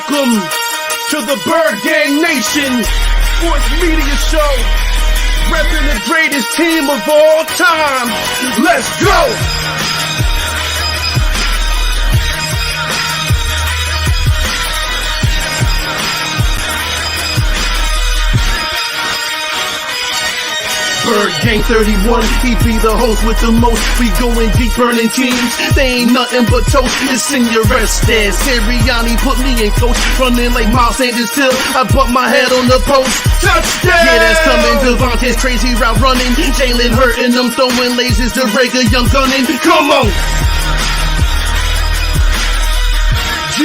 Welcome to the Bird Gang Nation Sports Media Show, repping the greatest team of all time. Let's go! Bird Gang 31, he be the host with the most. We going deep, burning teams. They ain't nothing but toast. It's in your rest there. Sirianni put me in coach, running like Miles Sanders till I bumped my head on the post. Touchdown! Yeah, that's coming. Devontae's crazy route running. Jalen hurting them, throwing lasers to break a young gunning. Come on! On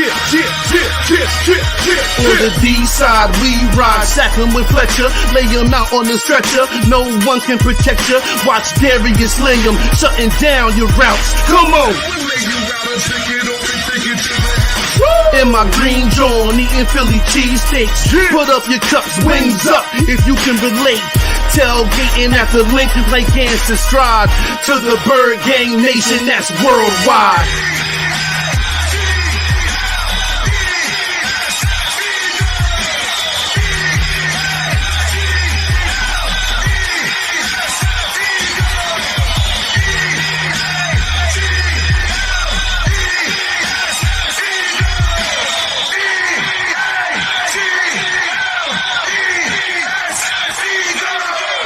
the D side, we ride, sack him with Fletcher, lay him out on the stretcher. No one can protect you. Watch Darius lay him, shutting down your routes. Come on! In my green John, eating Philly cheesesteaks. Put up your cups, wings up, if you can relate. Tailgating at the link like Gangsta Stride. To the Bird Gang Nation, that's worldwide.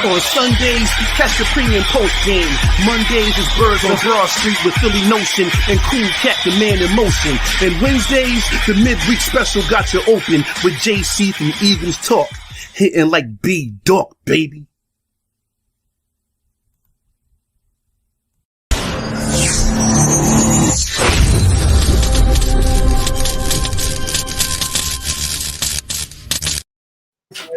On Sundays, catch the pre and post game. Mondays is Birds on Broad Street with Philly Notion and Cool Cat, the man in motion. And Wednesdays, the midweek special got you open with JC from Eagles Talk, hitting like B-Dog, baby.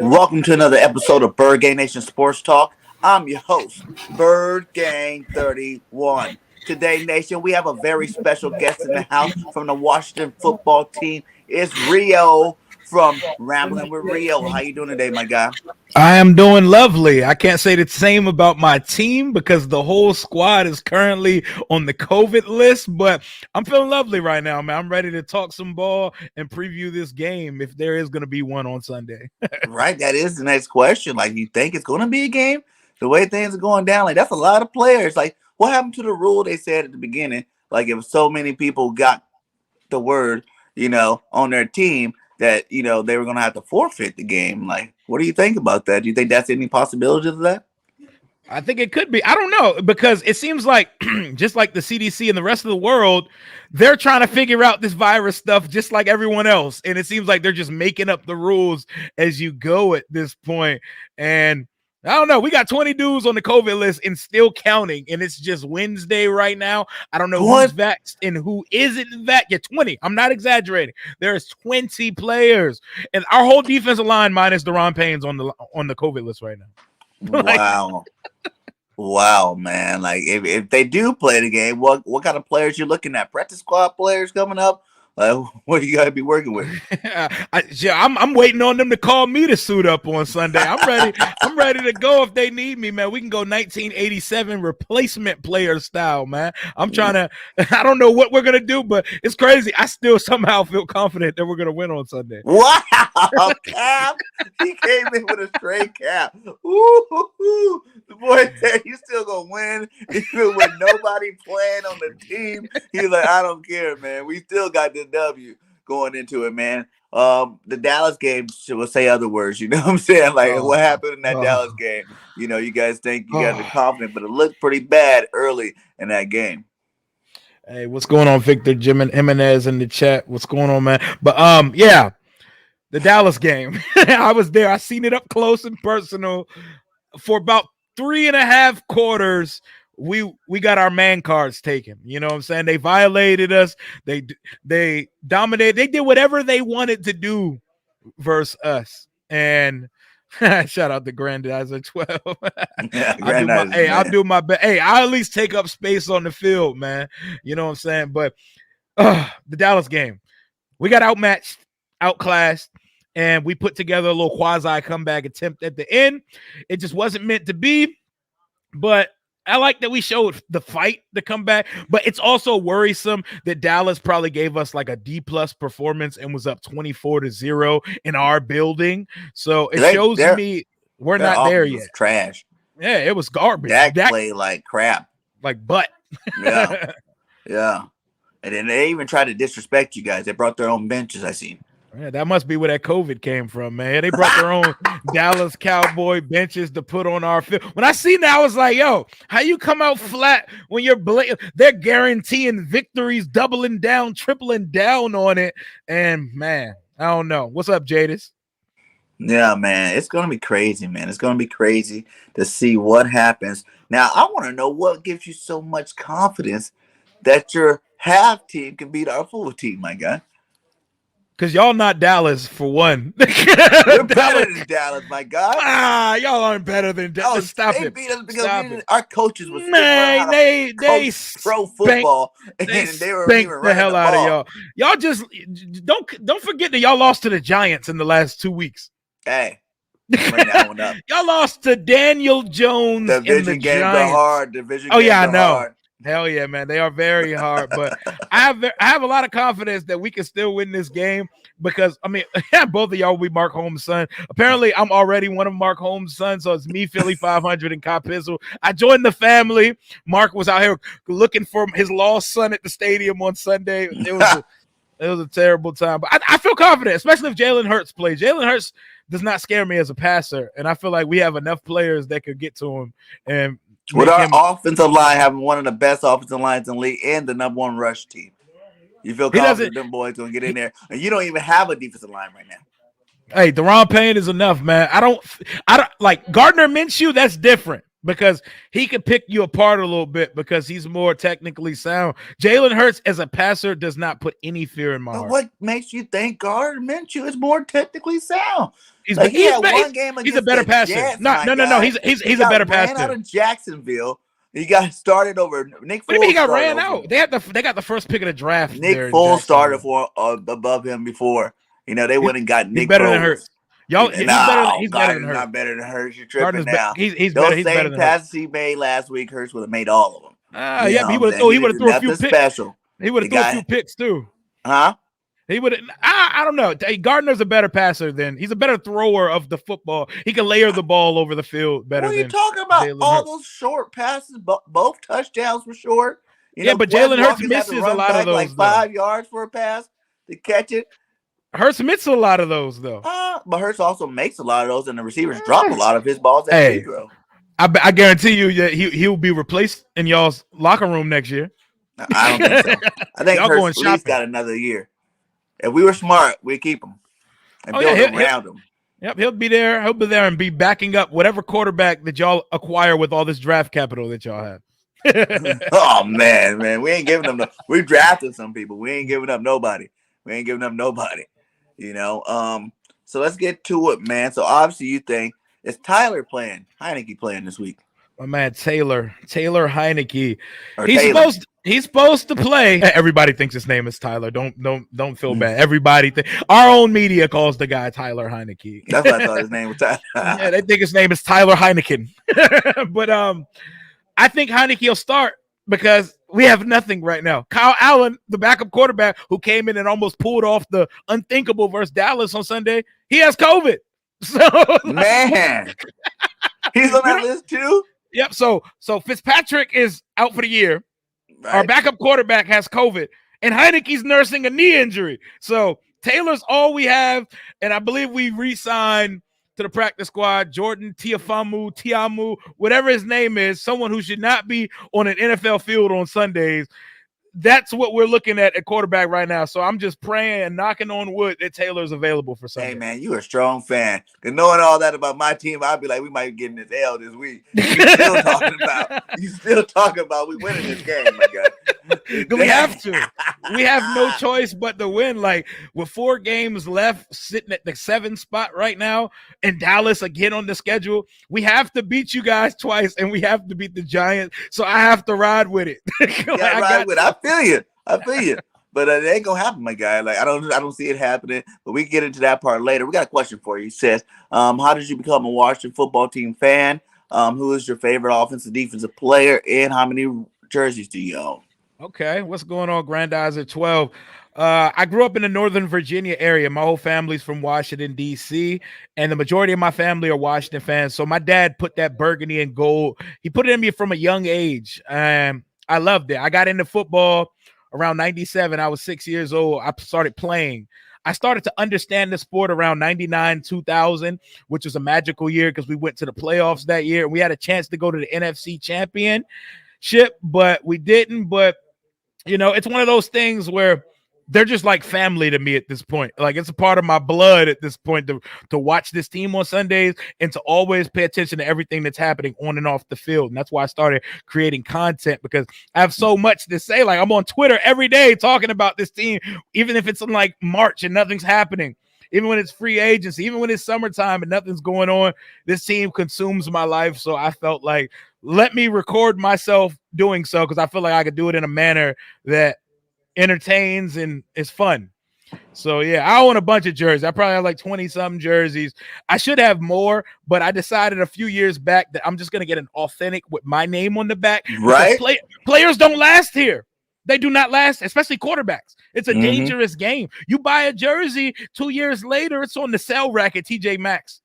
Welcome to another episode of Bird Gang Nation Sports Talk. I'm your host, Bird Gang 31. Today, Nation, we have a very special guest in the house from the Washington football team. It's Rio from Rambling with Rio. How you doing today, my guy? I am doing lovely. I can't say the same about my team because the whole squad is currently on the COVID list, but I'm feeling lovely right now, man. I'm ready to talk some ball and preview this game if there is going to be one on Sunday. Right, that is the next question. Like, you think it's going to be a game? The way things are going down, like, that's a lot of players. Like, what happened to the rule they said at the beginning? Like, if so many people got the word, on their team, that, they were going to have to forfeit the game. Like, what do you think about that? Do you think that's any possibility of that? I think it could be. I don't know, because it seems like just like the CDC and the rest of the world, they're trying to figure out this virus stuff just like everyone else. And it seems like they're just making up the rules as you go at this point. And I don't know. We got 20 dudes on the COVID list and still counting, and it's just Wednesday right now. I don't know who's vaxxed and who isn't vaxxed. Yeah, 20. I'm not exaggerating. There's 20 players, and our whole defensive line minus Deron Payne's on the COVID list right now. Wow. Wow, man. Like, if they do play the game, what kind of players you looking at? Practice squad players coming up? What do you got to be working with? I'm waiting on them to call me to suit up on Sunday. I'm ready. I'm ready to go if they need me, man. We can go 1987 replacement player style, man. I'm trying to. I don't know what we're gonna do, but it's crazy. I still somehow feel confident that we're gonna win on Sunday. Wow, Cap! He came in with a straight cap. Ooh, the boy said he's still gonna win even with nobody playing on the team. He's like, I don't care, man. We still got this W going into it, man. The Dallas game will say other words, you know what I'm saying? Like, what happened in that Dallas game? You guys think you guys are confident, but it looked pretty bad early in that game. Hey, what's going on, Victor Jimenez in the chat? What's going on, man? But yeah, the Dallas game. I was there. I seen it up close and personal for about 3.5 quarters. We got our man cards taken. You know what I'm saying? They violated us. They dominated. They did whatever they wanted to do versus us. And shout out to Grandizer 12. I'll do my best. Hey, I'll at least take up space on the field, man. You know what I'm saying? But the Dallas game, we got outmatched, outclassed, and we put together a little quasi comeback attempt at the end. It just wasn't meant to be. But I like that we showed the fight to come back, but it's also worrisome that Dallas probably gave us like a D+ performance and was up 24-0 in our building. So it shows me we're not there yet. Was trash. Yeah, it was garbage. Dak played like crap. Like butt. Yeah. Yeah. And then they even tried to disrespect you guys. They brought their own benches, I seen. Yeah, that must be where that COVID came from, man. They brought their own Dallas Cowboy benches to put on our field. When I seen that, I was like, yo, how you come out flat when they're guaranteeing victories, doubling down, tripling down on it. And, man, I don't know. What's up, Jadis? Yeah, man. It's going to be crazy, man. It's going to be crazy to see what happens. Now, I want to know what gives you so much confidence that your half team can beat our full team, my guy. Because y'all not Dallas, for one. We're better than Dallas, my guy. Y'all aren't better than Dallas. Stop it. Beat us because our coaches was they pro football, and they were even the hell out of y'all. Y'all just don't forget that y'all lost to the Giants in the last 2 weeks. Hey, bring that one up. Y'all lost to Daniel Jones. Division games are hard. Division games I know. Hard. Hell yeah, man. They are very hard, but I have a lot of confidence that we can still win this game because, I mean, both of y'all will be Mark Holmes' son. Apparently, I'm already one of Mark Holmes' sons, so it's me, Philly 500, and Cop Pizzle. I joined the family. Mark was out here looking for his lost son at the stadium on Sunday. It was a terrible time, but I feel confident, especially if Jalen Hurts plays. Jalen Hurts does not scare me as a passer, and I feel like we have enough players that could get to him and with our offensive line having one of the best offensive lines in the league and the number one rush team. You feel confident them boys going to get in there. And you don't even have a defensive line right now. Hey, Deron Payne is enough, man. I don't like Gardner Minshew. That's different because he could pick you apart a little bit because he's more technically sound. Jalen Hurts as a passer does not put any fear in my heart. What makes you think Gardner Minshew is more technically sound? He's a better passer. Jets, no. He's a better passer. Out of Jacksonville, he got started over Nick Foles. What do you mean he got ran out? They got the first pick of the draft. Nick Foles started for above him before. You know they went and got Nick. He's better than Hurts. Y'all, he's better than Hurts. Not better than Hurts. You're tripping now. He's Those better. He's better than passes he made last week, Hurts would have made all of them. He would have threw a few picks. Special. He would have threw a few picks too. Huh? He would. I don't know. Gardner's a better passer than he's a better thrower of the football. He can layer the ball over the field better. What are you talking about? All those short passes, both touchdowns were short. But Jalen Hurts misses a lot of those. Like 5 yards for a pass to catch it. Hurts misses a lot of those though. But Hurts also makes a lot of those, and the receivers drop a lot of his balls that he throw. I guarantee you that he'll be replaced in y'all's locker room next year. I don't think so. I think Hurts at least got another year. If we were smart, we'd keep him and build around him. Yep, he'll be there. He'll be there and be backing up whatever quarterback that y'all acquire with all this draft capital that y'all have. Oh man, we ain't giving them. We drafted some people. We ain't giving up nobody. So let's get to it, man. So obviously, you think is Tyler playing? Heineke playing this week? My man Taylor Heineke. He's supposed to play. Everybody thinks his name is Tyler. Don't feel bad. Everybody our own media calls the guy Tyler Heineke. That's what I thought his name was Tyler. Yeah, they think his name is Tyler Heineken. But I think Heineke will start because we have nothing right now. Kyle Allen, the backup quarterback who came in and almost pulled off the unthinkable versus Dallas on Sunday, he has COVID. So man, he's on that list too. Yep. So Fitzpatrick is out for the year. Right. Our backup quarterback has COVID, and Heineke's nursing a knee injury. So Taylor's all we have, and I believe we re-signed to the practice squad Jordan Tiamu, whatever his name is, someone who should not be on an NFL field on Sundays. That's what we're looking at quarterback right now. So I'm just praying and knocking on wood that Taylor's available for Sunday. Hey, man, you're a strong fan. Because knowing all that about my team, I'd be like, we might be getting this L this week. You still talking about we winning this game, my guy. We have to. We have no choice but to win. Like, with 4 games left, sitting at the 7th spot right now, and Dallas again on the schedule, we have to beat you guys twice, and we have to beat the Giants. So I have to ride with it. I feel you. But it ain't gonna happen, my guy. Like I don't see it happening. But we can get into that part later. We got a question for you. He says, how did you become a Washington football team fan? Who is your favorite offensive defensive player, and how many jerseys do you own? Okay, what's going on, Grandizer 12? I grew up in the Northern Virginia area. My whole family's from Washington, D.C., and the majority of my family are Washington fans. So my dad put that burgundy and gold. He put it in me from a young age, and I loved it. I got into football around 97. I was 6 years old. I started playing. I started to understand the sport around 99, 2000, which was a magical year because we went to the playoffs that year. We had a chance to go to the NFC championship, but we didn't. But it's one of those things where they're just like family to me at this point. Like, it's a part of my blood at this point to watch this team on Sundays and to always pay attention to everything that's happening on and off the field. And that's why I started creating content, because I have so much to say. Like, I'm on Twitter every day talking about this team, even if it's in like March and nothing's happening. Even when it's free agency, even when it's summertime and nothing's going on, this team consumes my life. So I felt like, let me record myself doing so, because I feel like I could do it in a manner that entertains and is fun. So yeah, I own a bunch of jerseys. I probably have like 20-something jerseys. I should have more, but I decided a few years back that I'm just going to get an authentic with my name on the back. Right. Players don't last here. They do not last, especially quarterbacks. It's a dangerous game. You buy a jersey 2 years later, it's on the sell rack at TJ Maxx.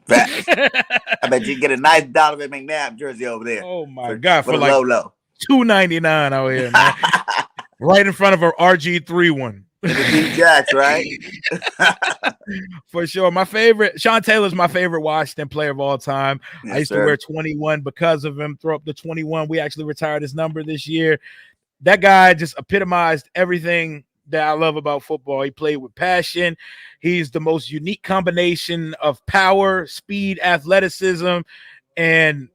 I bet you get a nice Donovan McNabb jersey over there. Oh my God, for like low. $2.99 out here, man. Right in front of our RG3 one. The D Jacks, right? For sure. My favorite, Sean Taylor's my favorite Washington player of all time. Yes, I used to wear 21 because of him. Throw up the 21. We actually retired his number this year. That guy just epitomized everything that I love about football. He played with passion. He's the most unique combination of power, speed, athleticism, and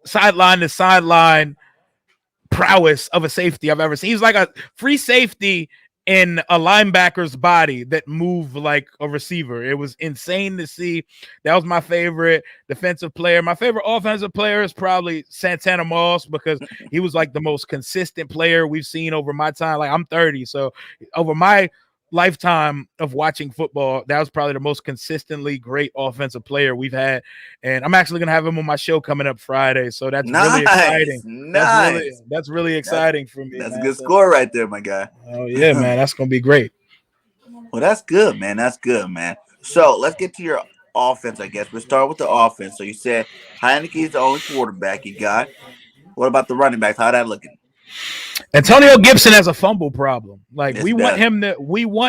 sideline to sideline prowess of a safety I've ever seen. He's like a free safety in a linebacker's body that moved like a receiver. It was insane to see. That was my favorite defensive player. My favorite offensive player is probably Santana Moss, because he was like the most consistent player we've seen over my time. Like, I'm 30, so over my lifetime of watching football, that was probably the most consistently great offensive player we've had. And I'm actually gonna have him on my show coming up Friday, so that's really exciting. That's really exciting for me. That's a good score right there, my guy. Oh yeah, man, that's gonna be great. Well, that's good, man. That's good, man. So let's get to your offense, I guess. We'll start with the offense. So you said Heineke is the only quarterback you got. What about the running backs? How that looking? Antonio Gibson has a fumble problem. Like, It's we want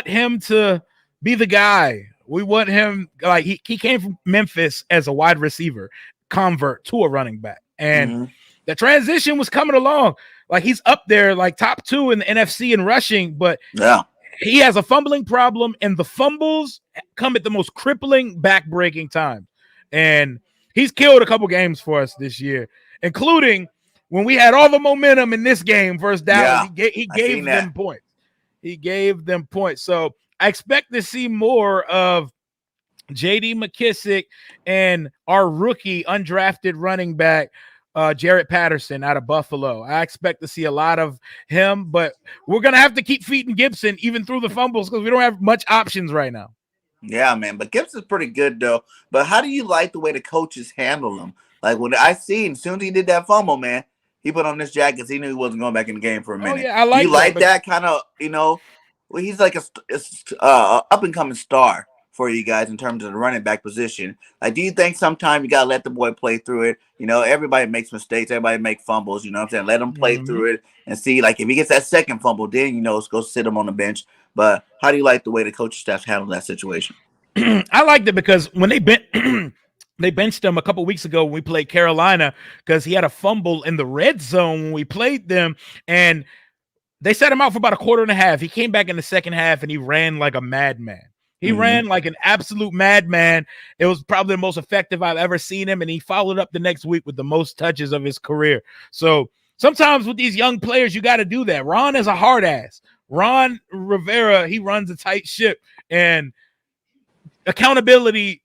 him to be the guy. We want him, like, he came from Memphis as a wide receiver, convert to a running back. And the transition was coming along. Like, he's up there, like, top 2 in the NFC in rushing, but he has a fumbling problem, and the fumbles come at the most crippling, back-breaking time. And he's killed a couple games for us this year, including when we had all the momentum in this game versus Dallas. He gave them points. He gave them points. So I expect to see more of J.D. McKissick and our rookie undrafted running back, Jarrett Patterson out of Buffalo. I expect to see a lot of him, but we're going to have to keep feeding Gibson even through the fumbles, because we don't have much options right now. Yeah, man. But Gibson's pretty good, though. But how do you like the way the coaches handle him? Like, when I seen, as soon as he did that fumble, man, he put on this jacket because he knew he wasn't going back in the game for a minute. Oh, yeah, I like you like that kind of, well, he's like a up-and-coming star for you guys in terms of the running back position. Like, do you think sometimes you got to let the boy play through it? Everybody makes mistakes. Everybody make fumbles. You know what I'm saying? Let him play through it and see, like, if he gets that second fumble, then, let's go sit him on the bench. But how do you like the way the coaching staff handled that situation? I liked it because when they benched him a couple weeks ago when we played Carolina, because he had a fumble in the red zone when we played them, and they set him out for about a quarter and a half. He came back in the second half and he ran like a madman. He ran like an absolute madman. It was probably the most effective I've ever seen him, and he followed up the next week with the most touches of his career. So sometimes with these young players, you got to do that. Ron is a hard ass. Ron Rivera, he runs a tight ship, and accountability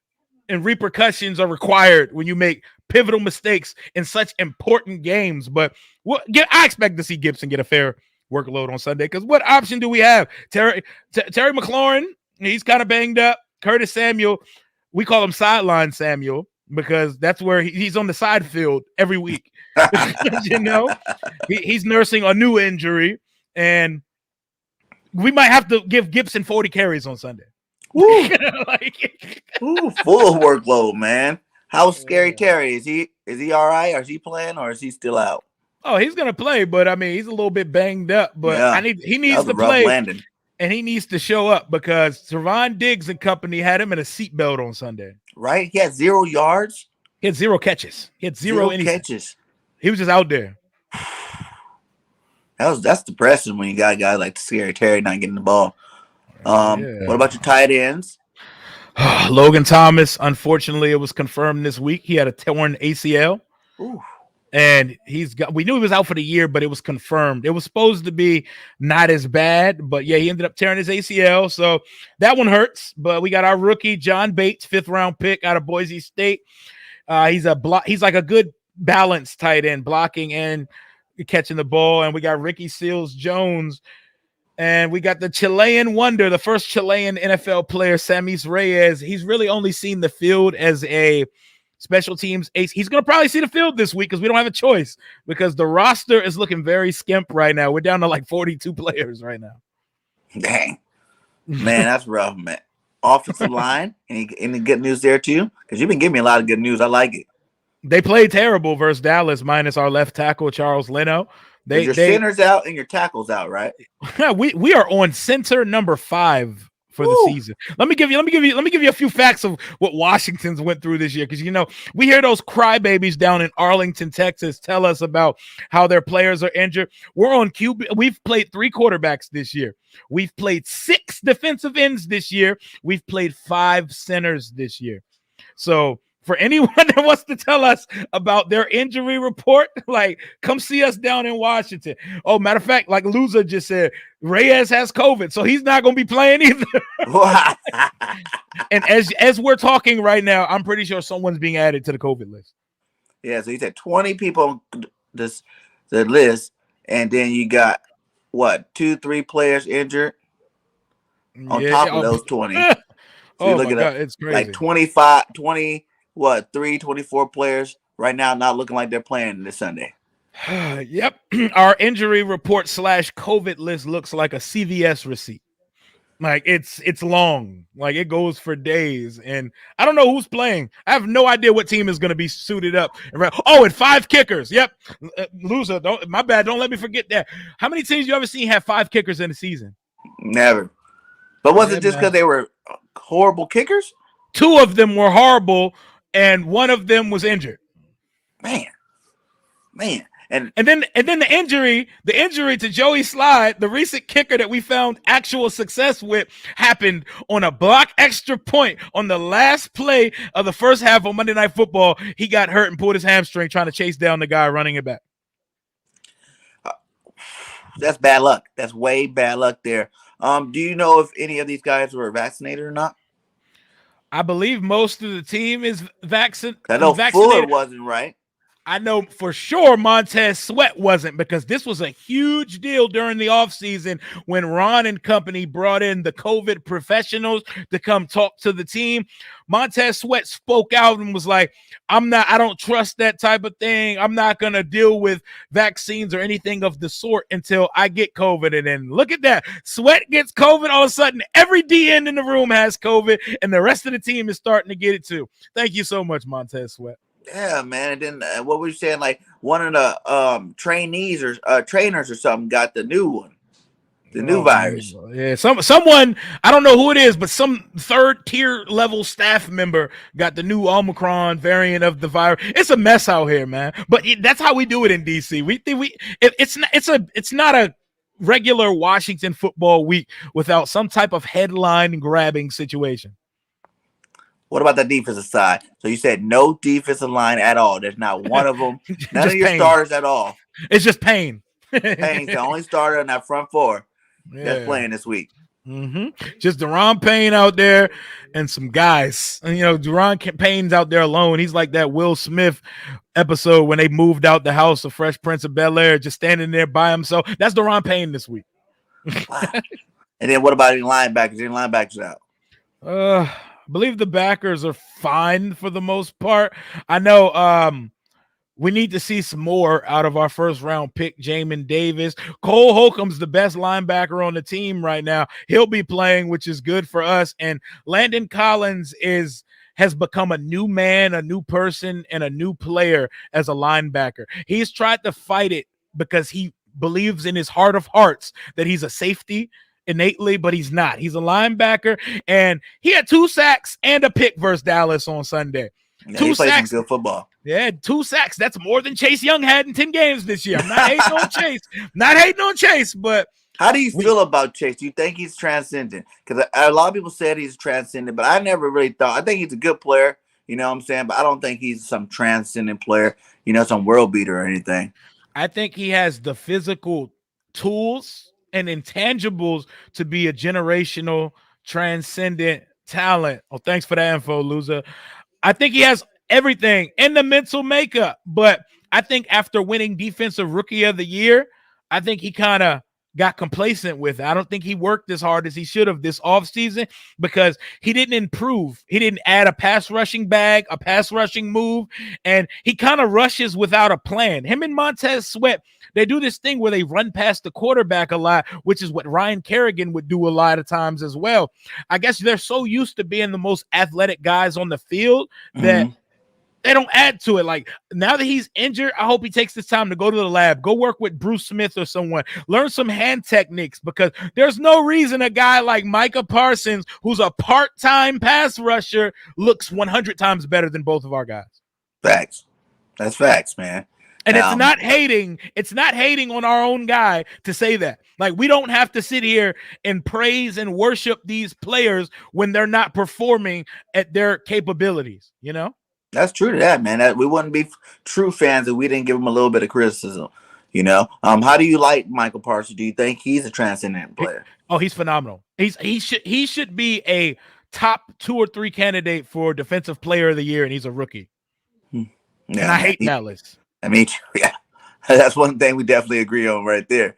and repercussions are required when you make pivotal mistakes in such important games. But I expect to see Gibson get a fair workload on Sunday, because what option do we have? Terry McLaurin, he's kind of banged up. Curtis Samuel, we call him Sideline Samuel. because that's where he's on the side field every week. You know, he's nursing a new injury, and we might have to give Gibson 40 carries on Sunday. Woo. Ooh, full workload, man. How's Scary Terry? Is he all right? Or is he playing, or is he still out? Oh, he's gonna play, but I mean, he's a little bit banged up. But he needs to play, landing. And he needs to show up because Trevon Diggs and company had him in a seatbelt on Sunday. Right? He had 0 yards. He had 0 catches. He had zero catches. He was just out there. That's depressing when you got a guy like Scary Terry not getting the ball. What about your tight ends? Logan Thomas, unfortunately, it was confirmed this week. He had a torn ACL. Ooh. And we knew he was out for the year, but it was confirmed. It was supposed to be not as bad, but yeah, he ended up tearing his ACL. So that one hurts. But we got our rookie, John Bates, 5th-round pick out of Boise State. He's like a good balanced tight end, blocking and catching the ball. And we got Ricky Seals-Jones. And we got the Chilean wonder, the first Chilean NFL player, Samis Reyes. He's really only seen the field as a special teams ace. He's going to probably see the field this week because we don't have a choice because the roster is looking very skimp right now. We're down to like 42 players right now. Dang. Man, that's rough, man. Offensive line, any good news there too? Because you've been giving me a lot of good news. I like it. They played terrible versus Dallas minus our left tackle, Charles Leno. Your center's out and your tackle's out, right? we are on center number 5 for the season. Let me give you a few facts of what Washington's went through this year, because we hear those crybabies down in Arlington, Texas, tell us about how their players are injured. We're on QB. We've played 3 quarterbacks this year. We've played 6 defensive ends this year. We've played 5 centers this year. So for anyone that wants to tell us about their injury report, like, come see us down in Washington. Oh, matter of fact, like Loser just said, Reyes has COVID, so he's not going to be playing either. And as we're talking right now, I'm pretty sure someone's being added to the COVID list. Yeah, so he said 20 people on the list, and then you got, 2-3 players injured on top of those 20. So you're looking at it's crazy. Like 24 players right now not looking like they're playing this Sunday. Yep. Our injury report / COVID list looks like a CVS receipt. Like it's long. Like it goes for days. And I don't know who's playing. I have no idea what team is going to be suited up. And 5 kickers. Yep. Loser. My bad. Don't let me forget that. How many teams you ever seen have 5 kickers in a season? Never. But was it just because they were horrible kickers? 2 of them were horrible, and 1 of them was injured. Man. And then the injury to Joey Slide, the recent kicker that we found actual success with, happened on a block extra point on the last play of the first half of Monday Night Football. He got hurt and pulled his hamstring trying to chase down the guy running it back. That's bad luck. That's way bad luck there. Do you know if any of these guys were vaccinated or not? I believe most of the team is vaccinated. I know Fuller wasn't, right? I know for sure Montez Sweat wasn't, because this was a huge deal during the offseason when Ron and company brought in the COVID professionals to come talk to the team. Montez Sweat spoke out and was like, I don't trust that type of thing. I'm not going to deal with vaccines or anything of the sort until I get COVID. And then look at that. Sweat gets COVID. All of a sudden, every DN in the room has COVID, and the rest of the team is starting to get it too. Thank you so much, Montez Sweat. Yeah, man. And then what were you saying? Like one of the trainees or trainers or something got the new one, the new virus. Yeah, someone, I don't know who it is, but some 3rd-tier level staff member got the new Omicron variant of the virus. It's a mess out here, man. But that's how we do it in DC. It's not a regular Washington football week without some type of headline grabbing situation. What about the defensive side? So you said no defensive line at all. There's not one of them. None of your starters at all. It's just Payne. Payne's the only starter on that front 4 that's playing this week. Mm-hmm. Just Deron Payne out there and some guys. And, Deron Payne's out there alone. He's like that Will Smith episode when they moved out the house of Fresh Prince of Bel-Air, just standing there by himself. That's Deron Payne this week. Wow. And then what about any linebackers? Any linebackers out? believe the backers are fine for the most part. I know we need to see some more out of our first round pick, Jamin Davis. Cole Holcomb's the best linebacker on the team right now. He'll be playing, which is good for us. And Landon Collins has become a new man, a new person, and a new player as a linebacker. He's tried to fight it because he believes in his heart of hearts that he's a safety innately, but he's not. He's a linebacker, and he had 2 sacks and a pick versus Dallas on Sunday. Yeah, 2 he plays some sacks. good football. Yeah, 2 sacks. That's more than Chase Young had in 10 games this year. I'm not hating on Chase. Not hating on Chase, but how do you feel about Chase? Do you think he's transcendent? Because a lot of people said he's transcendent, but I never really thought. I think he's a good player, you know what I'm saying? But I don't think he's some transcendent player, you know, some world beater or anything. I think he has the physical tools and intangibles to be a generational transcendent talent. Oh, thanks for that info, loser. I think he has everything in the mental makeup, but I think after winning Defensive Rookie of the Year, I think he kind of got complacent with it. I don't think he worked as hard as he should have this offseason because he didn't improve. He didn't add a pass rushing bag, a pass rushing move, and he kind of rushes without a plan. Him and Montez Sweat, they do this thing where they run past the quarterback a lot, which is what Ryan Kerrigan would do a lot of times as well. I guess they're so used to being the most athletic guys on the field that they don't add to it. Like now that he's injured, I hope he takes this time to go to the lab, go work with Bruce Smith or someone, learn some hand techniques, because there's no reason a guy like Micah Parsons, who's a part-time pass rusher, looks 100 times better than both of our guys. Facts. That's facts, man. And it's not hating. It's not hating on our own guy to say that. Like, we don't have to sit here and praise and worship these players when they're not performing at their capabilities, you know? That's true to that, man. We wouldn't be true fans if we didn't give him a little bit of criticism, you know? How do you like Michael Parsons? Do you think he's a transcendent player? He's phenomenal. He should be a top 2 or 3 candidate for Defensive Player of the Year, and he's a rookie. Yeah, and I hate Dallas. I mean, yeah, that's one thing we definitely agree on right there.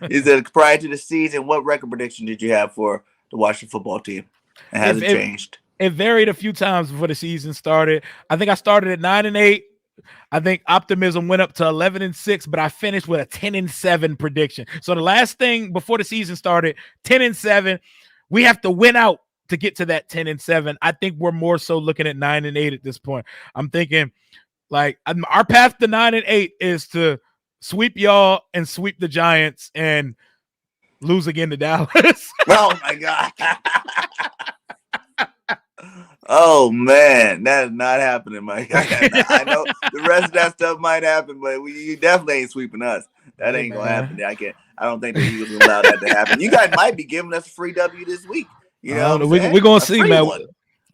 Is that prior to the season, what record prediction did you have for the Washington football team? And has it changed? It varied a few times before the season started. I think I started at 9-8. I think optimism went up to 11-6, but I finished with a 10-7 prediction. So the last thing before the season started, 10-7. We have to win out to get to that 10-7. I think we're more so looking at 9-8 at this point. I'm thinking, like, our path to 9-8 is to sweep y'all and sweep the Giants and lose again to Dallas. Oh my God. Oh man, that is not happening, Mike. I know the rest of that stuff might happen, but you definitely ain't sweeping us. That ain't gonna happen. I don't think the Eagles will allow that to happen. You guys might be giving us a free W this week. You know, we're gonna see, man.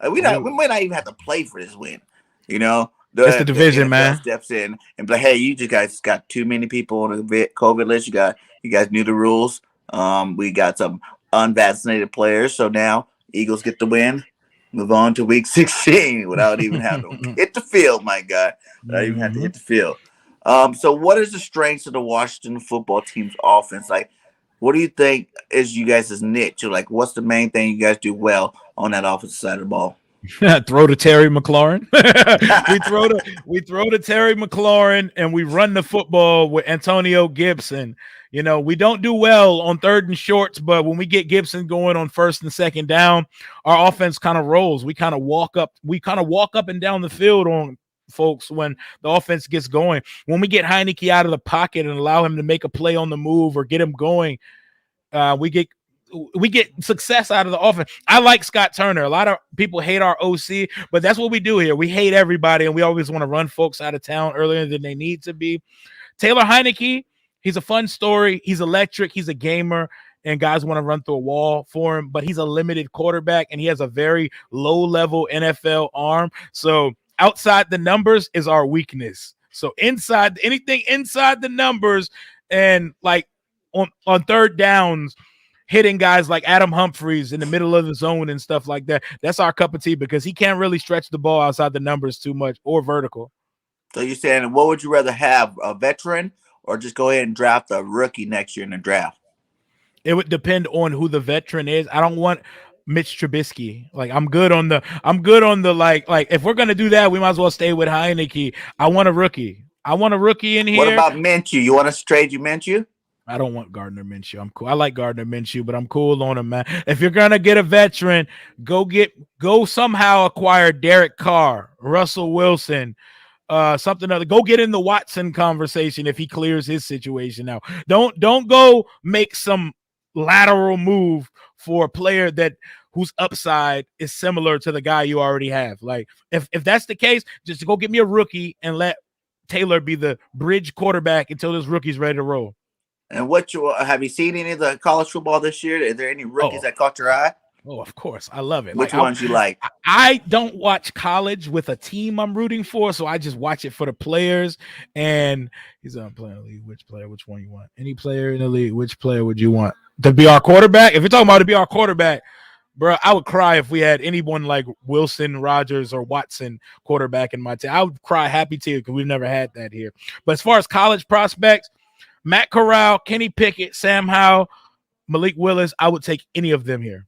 We might not even have to play for this win. You know, it's the division, man. Steps in and be like, hey, you just guys got too many people on the COVID list. You guys knew the rules. We got some unvaccinated players, so now Eagles get the win. Move on to week 16 without even having to hit the field, my guy. Without even having to hit the field. So what is the strengths of the Washington football team's offense? Like, what do you think is you guys' niche? Or like, what's the main thing you guys do well on that offensive side of the ball? Throw to Terry McLaurin. we throw to Terry McLaurin, and we run the football with Antonio Gibson. You know, we don't do well on 3rd and shorts, but when we get Gibson going on 1st and 2nd down, our offense kind of rolls. We kind of walk up and down the field on folks when the offense gets going. When we get Heineke out of the pocket and allow him to make a play on the move or get him going, we get success out of the offense. I like Scott Turner. A lot of people hate our OC, but that's what we do here. We hate everybody, and we always want to run folks out of town earlier than they need to be. Taylor Heineke, he's a fun story. He's electric. He's a gamer, and guys want to run through a wall for him, but he's a limited quarterback, and he has a very low-level NFL arm. So outside the numbers is our weakness. So anything inside the numbers and like on 3rd downs, hitting guys like Adam Humphries in the middle of the zone and stuff like that, that's our cup of tea because he can't really stretch the ball outside the numbers too much or vertical. So you're saying, what would you rather have, a veteran or just go ahead and draft a rookie next year in the draft? It would depend on who the veteran is. I don't want Mitch Trubisky. Like I'm good on the like if we're gonna do that, we might as well stay with Heineke. I want a rookie. In What here. about Minshew? You want us to trade you Minshew? I don't want Gardner Minshew. I'm cool. I like Gardner Minshew, but I'm cool on him, man. If you're gonna get a veteran, go somehow acquire Derek Carr, Russell Wilson, something other. Go get in the Watson conversation if he clears his situation now. Don't go make some lateral move for a player whose upside is similar to the guy you already have. Like if that's the case, just go get me a rookie and let Taylor be the bridge quarterback until this rookie's ready to roll. And have you seen any of the college football this year? Is there any rookies that caught your eye? Oh, of course. I love it. Which ones you like? I don't watch college with a team I'm rooting for, so I just watch it for the players. And he's playing in the league. Which player? Which one you want? Any player in the league? Which player would you want to be our quarterback? If you're talking about to be our quarterback, bro, I would cry if we had anyone like Wilson, Rodgers, or Watson quarterback in my team. I would cry happy tears because we've never had that here. But as far as college prospects, Matt Corral, Kenny Pickett, Sam Howell, Malik Willis, I would take any of them here.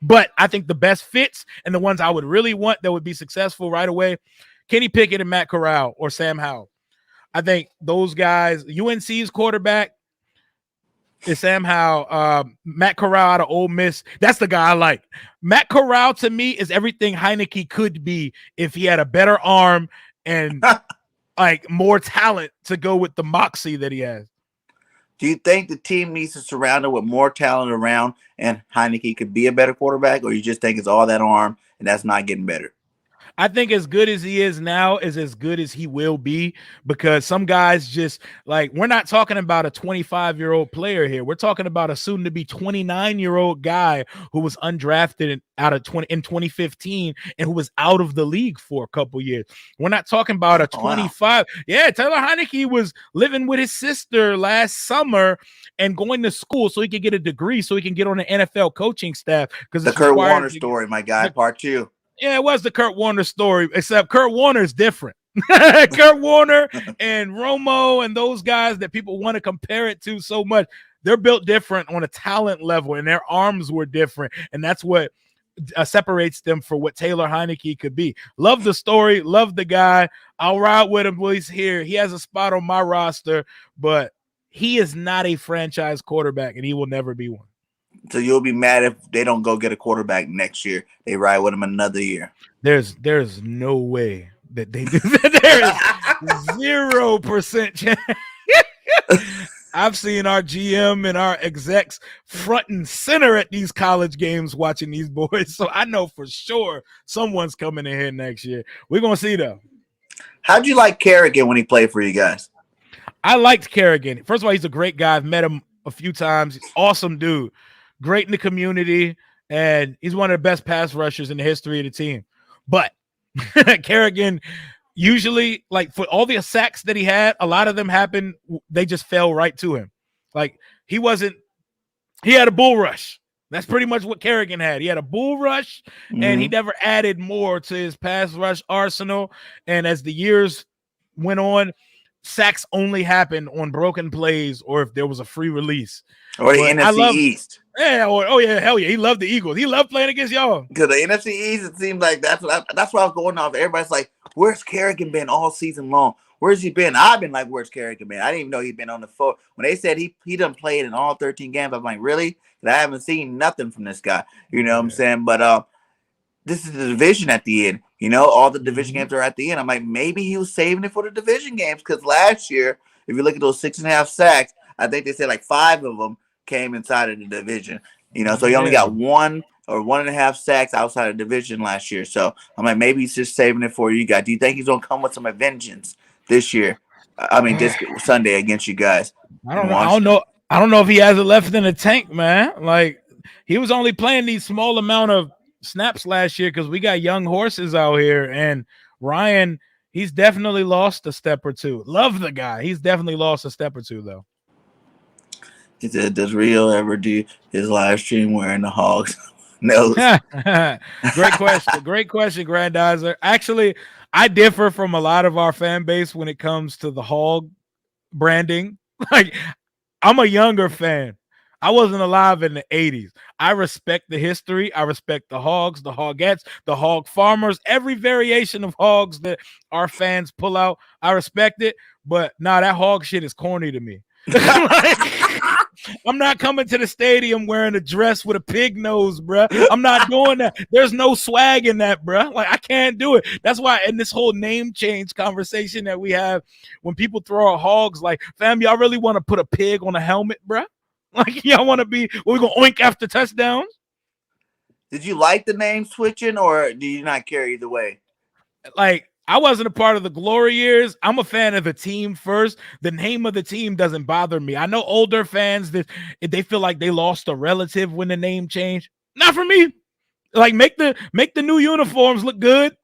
But I think the best fits and the ones I would really want that would be successful right away, Kenny Pickett and Matt Corral or Sam Howell. I think those guys, UNC's quarterback is Sam Howell. Matt Corral out of Ole Miss, that's the guy I like. Matt Corral to me is everything Heineke could be if he had a better arm and like more talent to go with the moxie that he has. Do you think the team needs to surround it with more talent around and Heineke could be a better quarterback, or you just think it's all that arm and that's not getting better? I think as good as he is now is as good as he will be, because some guys just like, we're not talking about a 25-year-old player here. We're talking about a soon to be 29-year-old guy who was undrafted in 2015 and who was out of the league for a couple years. We're not talking about a 25. Wow. Yeah, Taylor Heineke was living with his sister last summer and going to school so he could get a degree so he can get on the NFL coaching staff. Because the Kurt Warner story, my guy, part 2. Yeah, it was the Kurt Warner story, except Kurt Warner is different. Kurt Warner and Romo and those guys that people want to compare it to so much, they're built different on a talent level, and their arms were different, and that's what separates them for what Taylor Heineke could be. Love the story, love the guy. I'll ride with him when he's here. He has a spot on my roster, but he is not a franchise quarterback, and he will never be one. So you'll be mad if they don't go get a quarterback next year. They ride with him another year. There's no way that they do that. There is 0% chance. I've seen our GM and our execs front and center at these college games watching these boys. So I know for sure someone's coming in here next year. We're going to see, though. How'd you like Kerrigan when he played for you guys? I liked Kerrigan. First of all, he's a great guy. I've met him a few times. Awesome dude. Great in the community, and he's one of the best pass rushers in the history of the team. But Kerrigan, usually, like for all the sacks that he had, a lot of them happened, they just fell right to him. Like he had a bull rush. That's pretty much what Kerrigan had. He had a bull rush, and he never added more to his pass rush arsenal. And as the years went on, sacks only happened on broken plays or if there was a free release. Or the NFC East. Yeah, hell yeah. He loved the Eagles. He loved playing against y'all. Because the NFC East, it seemed like that's what I was going off. Everybody's like, where's Kerrigan been all season long? Where's he been? I've been like, where's Kerrigan been? I didn't even know he'd been on the phone. When they said he done played in all 13 games, I'm like, really? I haven't seen nothing from this guy. You know what I'm saying? But this is the division at the end. You know, all the division games are at the end. I'm like, maybe he was saving it for the division games, because last year, if you look at those 6.5 sacks, I think they said like 5 of them came inside of the division. You know, so he only got 1 or 1.5 sacks outside of division last year. So I'm like, maybe he's just saving it for you guys. Do you think he's gonna come with some vengeance this year? I mean, this Sunday against you guys. I don't know if he has it left in the tank, man. Like he was only playing these small amount of snaps last year because we got young horses out here, and Ryan, he's definitely lost a step or two. Love the guy. He's definitely lost a step or two, though. He said, does Rio ever do his live stream wearing the Hogs? No. Great question, Grandizer. Actually, I differ from a lot of our fan base when it comes to the Hog branding. Like, I'm a younger fan. I wasn't alive in the 80s. I respect the history. I respect the hogs, the hogettes, the hog farmers, every variation of hogs that our fans pull out. I respect it. But nah, that hog shit is corny to me. Like, I'm not coming to the stadium wearing a dress with a pig nose, bruh. I'm not doing that. There's no swag in that, bruh. Like, I can't do it. That's why in this whole name change conversation that we have, when people throw out hogs, like, fam, y'all really want to put a pig on a helmet, bruh? Like, y'all want to be, we're going to oink after touchdowns? Did you like the name switching, or do you not care either way? Like, I wasn't a part of the glory years. I'm a fan of the team first. The name of the team doesn't bother me. I know older fans that they feel like they lost a relative when the name changed. Not for me. Like, make the new uniforms look good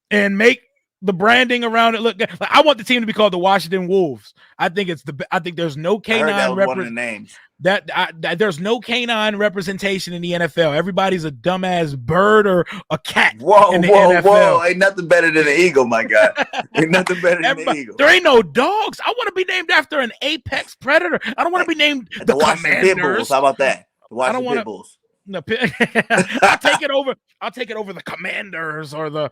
and make the branding around it look good. Like, I want the team to be called the Washington Wolves. I think there's no I heard that canine was one of the names. that there's no canine representation in the NFL. Everybody's a dumbass bird or a cat. Whoa, in the whoa, NFL. whoa! Ain't nothing better than an eagle, my God. Ain't nothing better than the eagle. There ain't no dogs. I want to be named after an apex predator. I don't want to be named the Washington Pit Bulls. Commanders. How about that? The Washington Pit Bulls. No, I'll take it over. I'll take it over the Commanders or the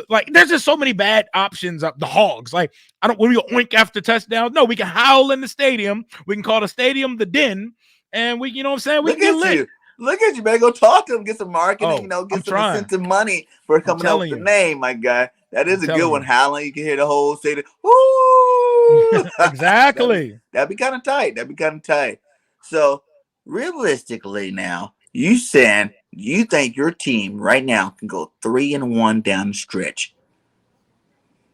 like. There's just so many bad options. The Hogs. Like, I don't. When we oink after touchdowns, no, we can howl in the stadium. We can call the stadium the Den, and we, you know what I'm saying? We Look can at get lit. you. Look at you, man. Go talk to them, get some marketing, get some sense of money for coming up with the name, my guy. That is a good one, howling. You can hear the whole stadium. Woo! Exactly. That'd be kind of tight. So, realistically now, you saying you think your team right now can go 3-1 down the stretch?